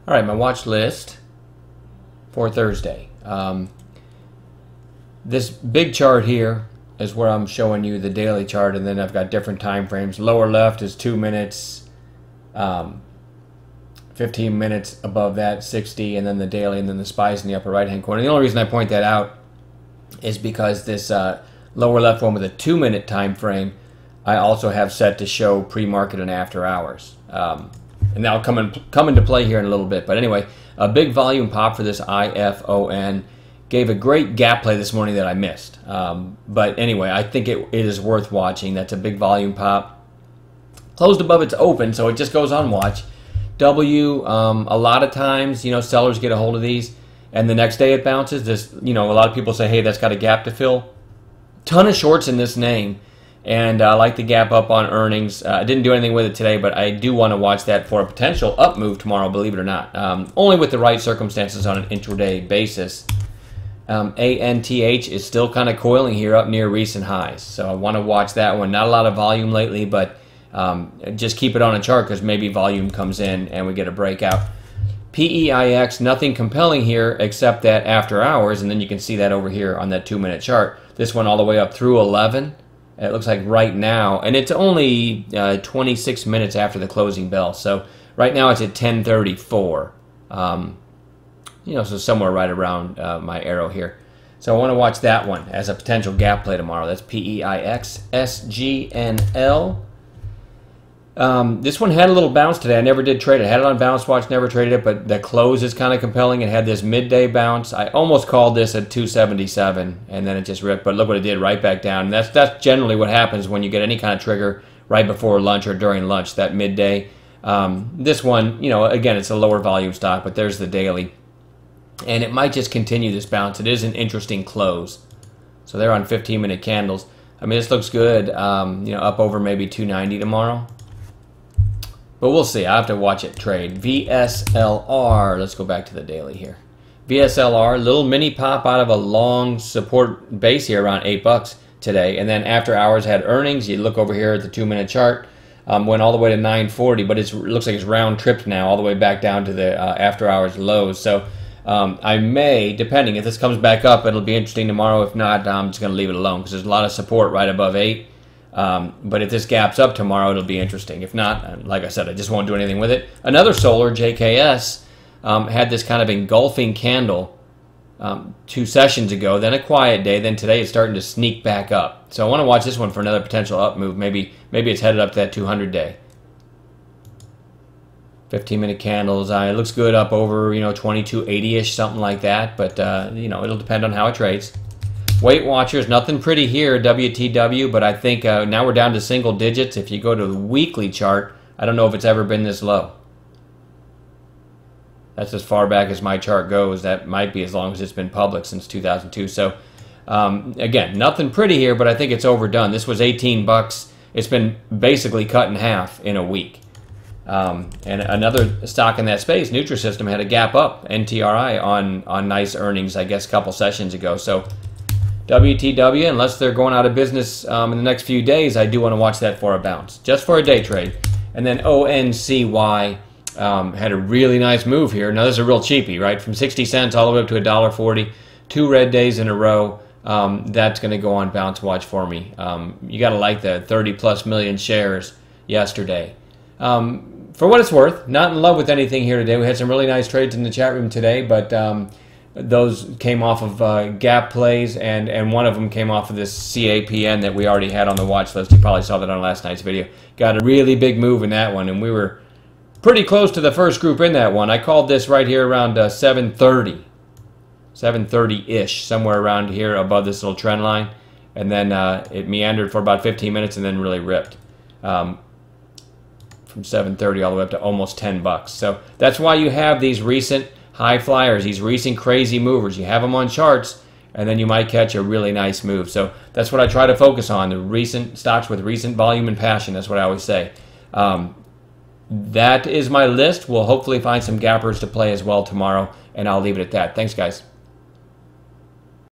All right, my watch list for Thursday. This big chart here is where I'm showing you the daily chart, and then I've got different time frames. Lower left is 2 minutes, 15 minutes above that, 60, and then the daily, and then the SPYs in the upper right-hand corner. The only reason I point that out is because this lower left one with a 2 minute time frame, I also have set to show pre-market and after hours. And that'll come into play here in a little bit. But anyway, a big volume pop for this IFON. Gave a great gap play this morning that I missed. But anyway, I think it is worth watching. That's a big volume pop. Closed above its open, so it just goes on watch. W, a lot of times, sellers get a hold of these, and the next day it bounces. A lot of people say, hey, that's got a gap to fill. Ton of shorts in this name. And I like the gap up on earnings. I didn't do anything with it today, but I do want to watch that for a potential up move tomorrow, believe it or not. Only with the right circumstances on an intraday basis. ANTH is still kind of coiling here up near recent highs. So I want to watch that one. Not a lot of volume lately, but just keep it on a chart because maybe volume comes in and we get a breakout. PEIX, nothing compelling here except that after hours, and then you can see that over here on that 2 minute chart. This one all the way up through 11. It looks like right now, and it's only 26 minutes after the closing bell. So right now it's at 10:34. So somewhere right around my arrow here. So I want to watch that one as a potential gap play tomorrow. That's PEIX, SGNL. This one had a little bounce today. I never did trade it. I had it on Bounce Watch, never traded it, but the close is kind of compelling. It had this midday bounce. I almost called this at 277, and then it just ripped. But look what it did, right back down. And that's generally what happens when you get any kind of trigger right before lunch or during lunch, that midday. This one, again, it's a lower volume stock, but there's the daily. And it might just continue this bounce. It is an interesting close. So they're on 15-minute candles. I mean, this looks good, up over maybe 290 tomorrow. But we'll see. I have to watch it trade. VSLR. Let's go back to the daily here. VSLR, little mini pop out of a long support base here around $8 today. And then after hours had earnings. You look over here at the 2 minute chart. Went all the way to 940, but it looks like it's round tripped now all the way back down to the after hours lows. So I may, depending, if this comes back up, it'll be interesting tomorrow. If not, I'm just going to leave it alone because there's a lot of support right above 8. But if this gaps up tomorrow, it'll be interesting. If not, like I said, I just won't do anything with it. Another solar, JKS, had this kind of engulfing candle 2 sessions ago, then a quiet day, then today it's starting to sneak back up. So I want to watch this one for another potential up move. Maybe it's headed up to that 200-day. 15-minute candles. It looks good up over 2280-ish, something like that. But it'll depend on how it trades. Weight Watchers, nothing pretty here, WTW. But I think now we're down to single digits. If you go to the weekly chart, I don't know if it's ever been this low. That's as far back as my chart goes. That might be as long as it's been public since 2002. So again, nothing pretty here, but I think it's overdone. This was $18. It's been basically cut in half in a week. And another stock in that space, Nutrisystem, had a gap up, NTRI, on nice earnings, I guess, a couple sessions ago. So WTW, unless they're going out of business in the next few days, I do want to watch that for a bounce, just for a day trade. And then ONCY had a really nice move here. Now, this is a real cheapie, right? From 60 cents all the way up to $1.40, 2 red days in a row. That's going to go on Bounce Watch for me. You got to like the 30+ million shares yesterday. For what it's worth, not in love with anything here today. We had some really nice trades in the chat room today, but those came off of gap plays, and one of them came off of this CAPN that we already had on the watch list. You probably saw that on last night's video. Got a really big move in that one, and we were pretty close to the first group in that one. I called this right here around 730. 730-ish, somewhere around here above this little trend line. And then it meandered for about 15 minutes and then really ripped. From 730 all the way up to almost $10. So that's why you have these recent high flyers, these recent crazy movers. You have them on charts, and then you might catch a really nice move. So that's what I try to focus on, the recent stocks with recent volume and passion. That's what I always say. That is my list. We'll hopefully find some gappers to play as well tomorrow, and I'll leave it at that. Thanks, guys.